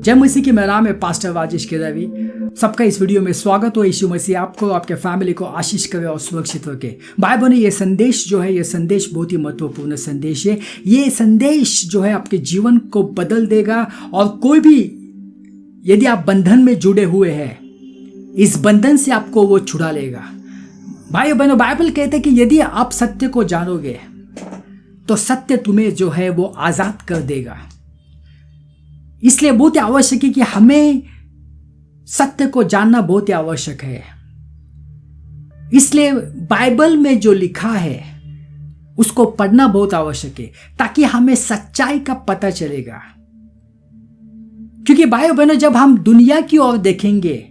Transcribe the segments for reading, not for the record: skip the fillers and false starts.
जय मसीह की नाम है पास्टर राजेश के रवि। सबका इस वीडियो में स्वागत हो। यीशु मसीह आपको और आपके फैमिली को आशीष करे और सुरक्षित रखे। बाइबल ने ये संदेश जो है, ये संदेश बहुत ही महत्वपूर्ण संदेश है। ये संदेश जो है आपके जीवन को बदल देगा और कोई भी यदि आप बंधन में जुड़े हुए हैं, इस बंधन से आपको वो छुड़ा लेगा। भाई बहनों, बाइबल कहते हैं कि यदि आप सत्य को जानोगे तो सत्य तुम्हें जो है वो आजाद कर देगा। इसलिए बहुत ही आवश्यक है कि हमें सत्य को जानना बहुत ही आवश्यक है। इसलिए बाइबल में जो लिखा है उसको पढ़ना बहुत आवश्यक है, ताकि हमें सच्चाई का पता चलेगा। क्योंकि भाई बहनों, जब हम दुनिया की ओर देखेंगे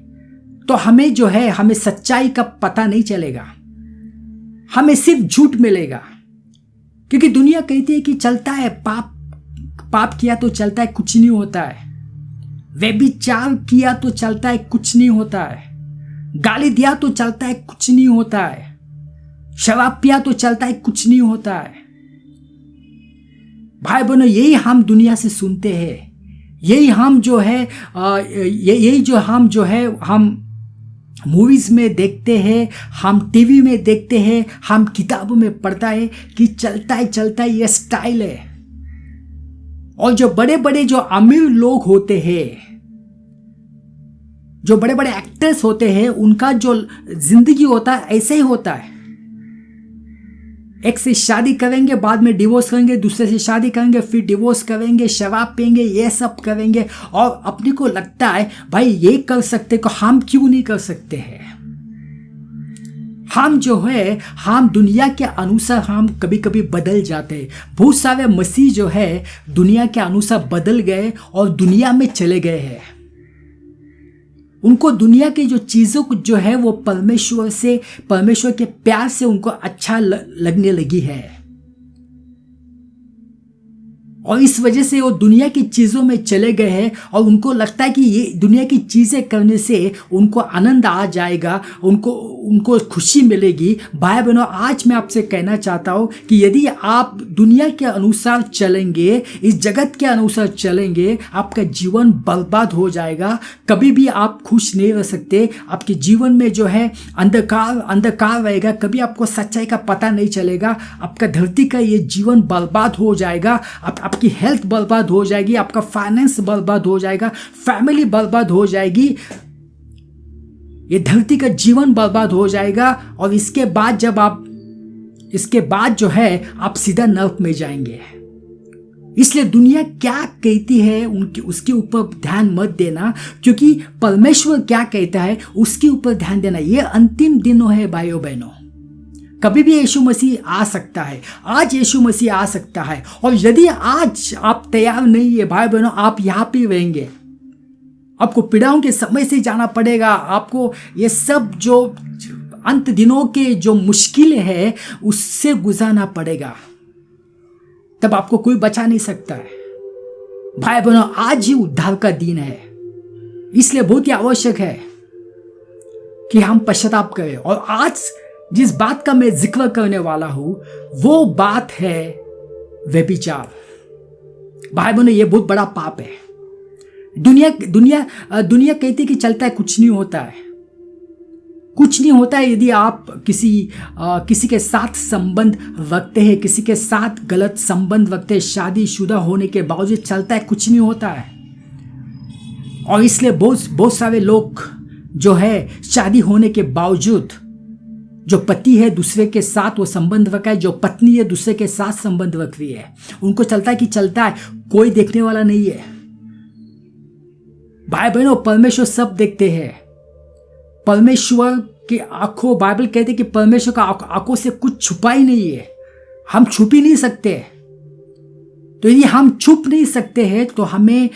तो हमें जो है, हमें सच्चाई का पता नहीं चलेगा, हमें सिर्फ झूठ मिलेगा। क्योंकि दुनिया कहती है कि चलता है, पाप किया तो चलता है, कुछ नहीं होता है। व्यभिचार किया तो चलता है, कुछ नहीं होता है। गाली दिया तो चलता है, कुछ नहीं होता है। शराब पिया तो चलता है, कुछ नहीं होता है। भाई बहनों, यही हम दुनिया से सुनते हैं, यही हम जो है हम मूवीज में देखते हैं, हम टीवी में देखते हैं, हम किताबों में पढ़ता है कि चलता है, ये स्टाइल है। और जो बड़े बड़े जो अमीर लोग होते हैं, जो बड़े बड़े एक्टर्स होते हैं, उनका जो जिंदगी होता है ऐसे ही होता है। एक से शादी करेंगे, बाद में डिवोर्स करेंगे, दूसरे से शादी करेंगे, फिर डिवोर्स करेंगे, शराब पिएंगे, ये सब करेंगे। और अपने को लगता है भाई ये कर सकते को हम क्यों नहीं कर सकते हैं। हम जो है, हम दुनिया के अनुसार हम कभी कभी बदल जाते हैं। बहुत सारे मसीह जो है दुनिया के अनुसार बदल गए और दुनिया में चले गए हैं। उनको दुनिया की जो चीज़ों को जो है वो परमेश्वर के प्यार से उनको अच्छा लगने लगी है। और इस वजह से वो दुनिया की चीज़ों में चले गए हैं और उनको लगता है कि ये दुनिया की चीज़ें करने से उनको आनंद आ जाएगा, उनको खुशी मिलेगी। भाई बहनों, आज मैं आपसे कहना चाहता हूँ कि यदि आप दुनिया के अनुसार चलेंगे, इस जगत के अनुसार चलेंगे, आपका जीवन बर्बाद हो जाएगा। कभी भी आप खुश नहीं रह सकते। आपके जीवन में जो है अंधकार रहेगा। कभी आपको सच्चाई का पता नहीं चलेगा। आपका धरती का ये जीवन बर्बाद हो जाएगा। आपकी हेल्थ बर्बाद हो जाएगी, आपका फाइनेंस बर्बाद हो जाएगा, फैमिली बर्बाद हो जाएगी, ये धरती का जीवन बर्बाद हो जाएगा। और इसके बाद जो है आप सीधा नर्क में जाएंगे। इसलिए दुनिया क्या कहती है उसके ऊपर ध्यान मत देना, क्योंकि परमेश्वर क्या कहता है उसके ऊपर ध्यान देना। ये अंतिम दिनों है भाइयों बहनों। कभी भी यीशु मसीह आ सकता है। आज यीशु मसीह आ सकता है। और यदि आज आप तैयार नहीं है भाई बहनों, आप यहाँ पे रहेंगे। आपको पीड़ाओं के समय से जाना पड़ेगा। आपको ये सब जो अंत दिनों के जो मुश्किलें हैं उससे गुजरना पड़ेगा। तब आपको कोई बचा नहीं सकता है। भाई बहनों, आज ही उद्धार का दिन है। इसलिए बहुत ही आवश्यक है कि हम पश्चाताप करें। और आज जिस बात का मैं जिक्र करने वाला हूं वो बात है व्यभिचार। भाई बहनों, ये बहुत बड़ा पाप है। दुनिया कहती है कि चलता है, कुछ नहीं होता है। कुछ नहीं होता है यदि आप किसी के साथ संबंध रखते हैं, किसी के साथ गलत संबंध रखते हैं, शादीशुदा होने के बावजूद चलता है, कुछ नहीं होता है। और इसलिए बहुत सारे लोग जो है शादी होने के बावजूद, जो पति है दूसरे के साथ वो संबंध रखा है, जो पत्नी है दूसरे के साथ संबंध रख रही है, उनको चलता है कि चलता है, कोई देखने वाला नहीं है। भाई बहनों, परमेश्वर सब देखते हैं। परमेश्वर की आंखों, बाइबल कहते हैं कि परमेश्वर का आंखों से कुछ छुपा ही नहीं है। हम छुप ही नहीं सकते। तो यदि हम छुप नहीं सकते हैं तो हमें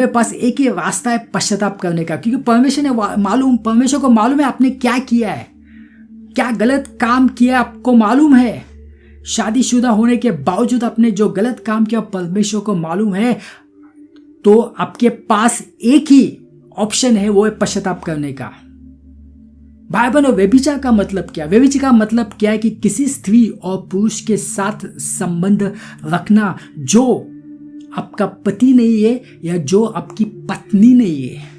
पास एक ही रास्ता है पश्चाताप करने का। क्योंकि परमेश्वर को मालूम है आपने क्या किया है, क्या गलत काम किया आपको मालूम है। शादीशुदा होने के बावजूद आपने जो गलत काम किया परमेश्वर को मालूम है। तो आपके पास एक ही ऑप्शन है, वो है पश्चाताप करने का। भाई बहनों, व्यभिचार का मतलब क्या? व्यभिचार का मतलब क्या है कि किसी स्त्री और पुरुष के साथ संबंध रखना जो आपका पति नहीं है या जो आपकी पत्नी नहीं है।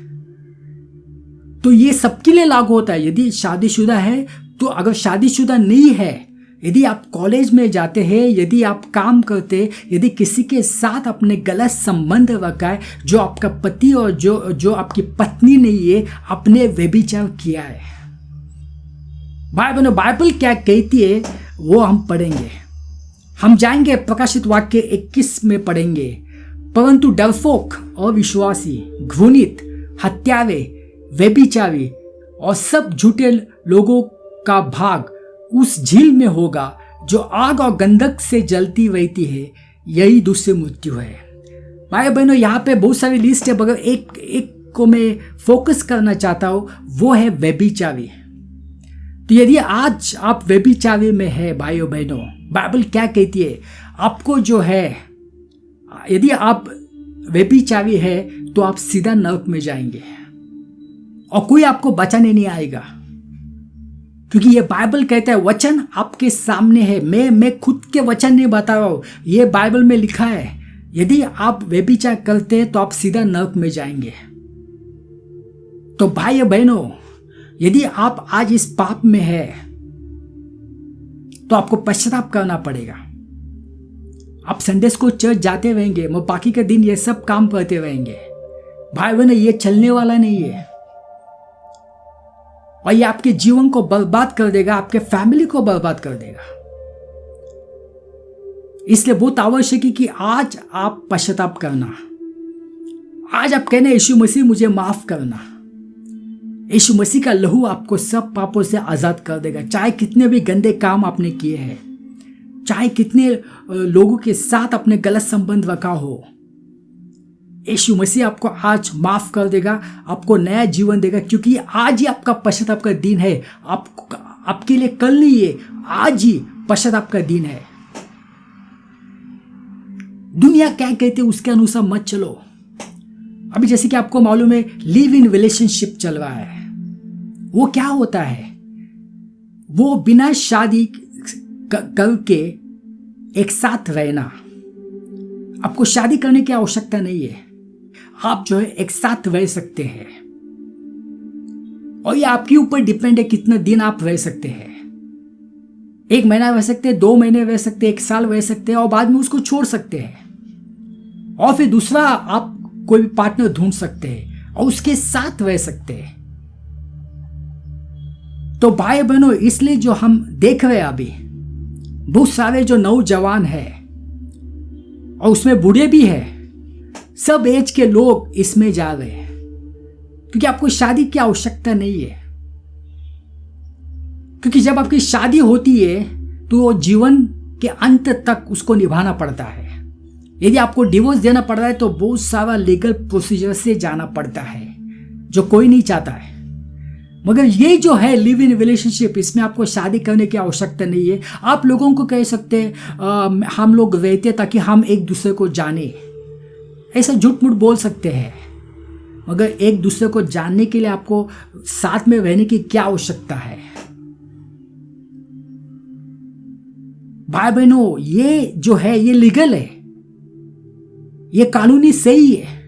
तो ये सबके लिए लागू होता है। यदि शादीशुदा है तो, अगर शादीशुदा नहीं है, यदि आप कॉलेज में जाते हैं, यदि आप काम करते, यदि किसी के साथ अपने गलत संबंध रखा है, जो आपका पति और जो आपकी पत्नी नहीं है, आपने व्यभिचार किया है। बाइबल क्या कहती है वो हम पढ़ेंगे। हम जाएंगे प्रकाशित वाक्य 21 में पढ़ेंगे। परंतु डरपोक, अविश्वासी, घृणित, हत्यारे, व्यभिचारी और सब झूठे लोगों का भाग उस झील में होगा जो आग और गंधक से जलती रहती है। यही दूसरी मृत्यु है। भाई बहनों, यहाँ पे बहुत सारी लिस्ट है, मगर एक को मैं फोकस करना चाहता हूँ, वो है व्यभिचारी। तो यदि आज आप व्यभिचारी में है भाइयों बहनों, बाइबल क्या कहती है आपको जो है, यदि आप व्यभिचारी है तो आप सीधा नरक में जाएंगे और कोई आपको बचाने नहीं आएगा, क्योंकि ये बाइबल कहता है, वचन आपके सामने है। मैं खुद के वचन नहीं बता रहा हूँ, ये बाइबल में लिखा है। यदि आप व्यभिचार करते हैं तो आप सीधा नरक में जाएंगे। तो भाई बहनों, यदि आप आज इस पाप में है तो आपको पश्चाताप करना पड़ेगा। आप संडे को चर्च जाते रहेंगे, वो बाकी के दिन ये सब काम करते रहेंगे। भाई बहनों, ये चलने वाला नहीं है और ये आपके जीवन को बर्बाद कर देगा, आपके फैमिली को बर्बाद कर देगा। इसलिए बहुत आवश्यक है कि आज आप पश्चाताप करना। आज आप कहना, यीशु मसीह मुझे माफ करना। यीशु मसीह का लहू आपको सब पापों से आजाद कर देगा। चाहे कितने भी गंदे काम आपने किए हैं, चाहे कितने लोगों के साथ अपने गलत संबंध रखा हो, यीशु मसीह आपको आज माफ कर देगा, आपको नया जीवन देगा, क्योंकि आज ही आपका पश्चाताप का दिन है। आपके लिए कल नहीं है, आज ही पश्चाताप का दिन है। दुनिया क्या कहते हैं उसके अनुसार मत चलो। अभी जैसे कि आपको मालूम है, लिव इन रिलेशनशिप चल रहा है। वो क्या होता है? वो बिना शादी करके एक साथ रहना। आपको शादी करने की आवश्यकता नहीं है, आप जो है एक साथ रह सकते हैं और ये आपके ऊपर डिपेंड है कितना दिन आप रह सकते हैं। 1 महीना रह सकते हैं, 2 महीने रह सकते हैं, 1 साल रह सकते हैं और बाद में उसको छोड़ सकते हैं और फिर दूसरा आप कोई भी पार्टनर ढूंढ सकते हैं और उसके साथ रह सकते हैं। तो भाई बहनों, इसलिए जो हम देख रहे हैं अभी, बहुत सारे जो नौजवान हैं और उसमें बूढ़े भी हैं, सब एज के लोग इसमें जा रहे हैं, क्योंकि आपको शादी की आवश्यकता नहीं है। क्योंकि जब आपकी शादी होती है तो वो जीवन के अंत तक उसको निभाना पड़ता है। यदि आपको डिवोर्स देना पड़ रहा है तो बहुत सारा लीगल प्रोसीजर से जाना पड़ता है, जो कोई नहीं चाहता है। मगर ये जो है लिव इन रिलेशनशिप, इसमें आपको शादी करने की आवश्यकता नहीं है। आप लोगों को कह सकते हैं हम लोग रहते ताकि हम एक दूसरे को जाने, ऐसा झूठ मूठ बोल सकते हैं। मगर एक दूसरे को जानने के लिए आपको साथ में रहने की क्या आवश्यकता है? भाई बहनों, ये जो है ये लीगल है, ये कानूनी सही है,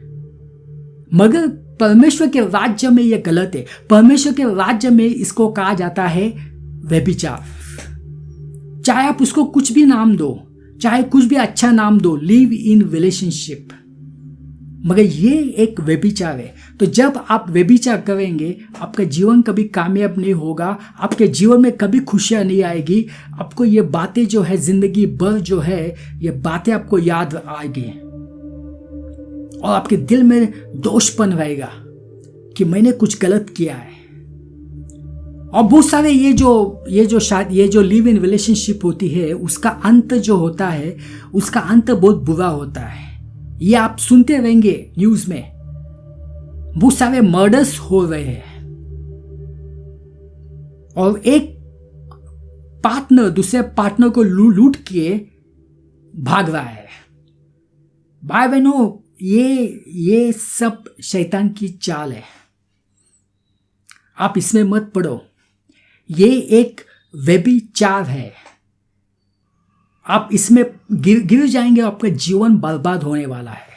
मगर परमेश्वर के राज्य में ये गलत है। परमेश्वर के राज्य में इसको कहा जाता है व्यभिचार। चाहे आप उसको कुछ भी नाम दो, चाहे कुछ भी अच्छा नाम दो, लिव इन रिलेशनशिप, मगर ये एक व्यभिचार है। तो जब आप व्यभिचार करेंगे, आपका जीवन कभी कामयाब नहीं होगा, आपके जीवन में कभी खुशियां नहीं आएगी। आपको ये बातें जो है जिंदगी भर जो है ये बातें आपको याद आएगी और आपके दिल में दोषपन रहेगा कि मैंने कुछ गलत किया है। और बहुत सारे ये जो लिव इन रिलेशनशिप होती है, उसका अंत जो होता है, उसका अंत बहुत बुरा होता है। ये आप सुनते रहेंगे न्यूज में, बहुत सारे मर्डर्स हो रहे हैं और एक पार्टनर दूसरे पार्टनर को लूट के भाग रहा है। भाई बहनों, ये सब शैतान की चाल है, आप इसमें मत पड़ो। ये एक व्यभिचार है आप इसमें गिर जाएंगे, आपका जीवन बर्बाद होने वाला है।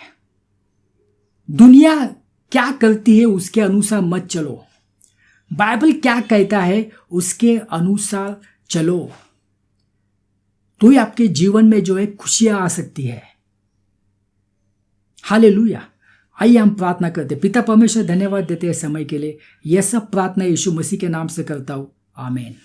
दुनिया क्या करती है उसके अनुसार मत चलो, बाइबल क्या कहता है उसके अनुसार चलो, तो ही आपके जीवन में जो है खुशियां आ सकती है। हालेलुया। आइए हम प्रार्थना करते। पिता परमेश्वर, धन्यवाद देते हैं समय के लिए। यह सब प्रार्थना यीशु मसीह के नाम से करता हूं, आमीन।